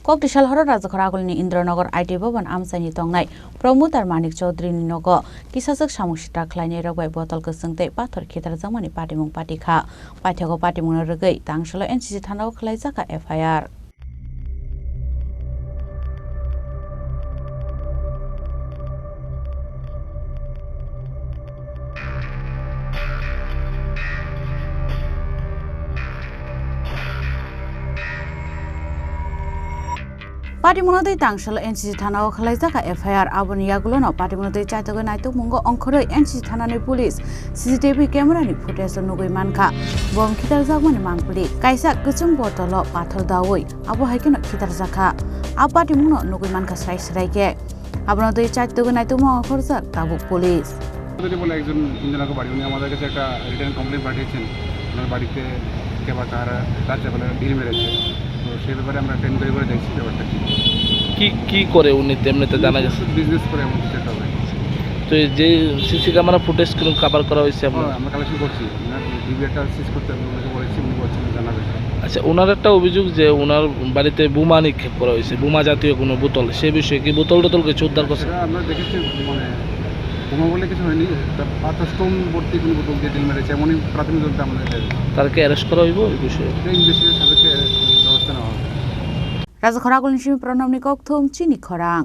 ককটিশাল হর রাজঘর আগলনি Indranagar IT ভবন আমসাইনি তংনাই প্রমোদ আর মানিক চৌধুরীনি নগ কিসাজক সামুক সিটা ख्लायनाय रगबाय बतल गोसोंते पाथर खेतार जमानि पाटिमुं पाटिखा पाइथागो पाटिमुं रगै तांसलो एनसीसी थानाव खलायजाका एफआईआर পাটিমুনদৈ তাংসল এনসিসি থানাও খলাইজাকা এফআইআর আবনিয়াগুলোনো পাটিমুনদৈ চাইতগো নাইতু মুঙ্গো অংখরৈ এনসিসি থানাनि পুলিশ সিসিটিভি ক্যামেরাनि ফুটেज नुगै मानखा बम खितार जागमानि मांगपुलि कायसा गोचुं बतल पाथर दावै आबो हाइकेनो खितार जाखा आ पाटिमुनो नुगै मानखा स्राय स्रायके আবনদৈ চাইতগো নাইতু মুঙ্গো খরজাক তাবু পুলিশ যদি বলে একজন ইন্দ্রনগর বাড়ি উনি আমাদের কাছে একটা রিটার্ন কমপ্লেইন পাঠিয়েছেন ওনার বাড়িতে কে বা কারা রাত্রে বেলা ঢিল মেরেছে তো সেই ব্যাপারে আমরা ট্রেন করে দেখছি ব্যাপারটা কি করে উনি তেমনিতে জানা গেছে বিজনেস করে এমন কিছু একটা হবে। তো এই যে সিসি ক্যামেরা ফুটেজ কোনো কভার করা হয়েছে আমরা কালেকশন করছি ওনার ডিভিআরটা সিজ করতে ওনাকে বলেছি উনি বলছেন জানাবেন। আচ্ছা ওনার একটা অভিযোগ যে ওনার বাড়িতে বোমা নিক্ষেপ করা হয়েছে বোমা জাতীয় কোনো বোতল সে বিষয়ে কি বোতল কিছু উদ্ধার করছে আমরা দেখেছি মানে বোমা বলে কিছু হয়নি তার পাতা স্টোন ভর্তি কোনো বোতল দিয়ে ঢিল মেরেছে এমনই প্রাথমিক তদন্তে আমাদের তারকে অ্যারেস্ট করা হইব এই বিষয়ে ইনভেস্টিগেশন সাপেক্ষে ব্যবস্থা নেওয়া হবে। রাজঘর আগলনি সিমি প্রণামনি ককথুম চিনি খরাং।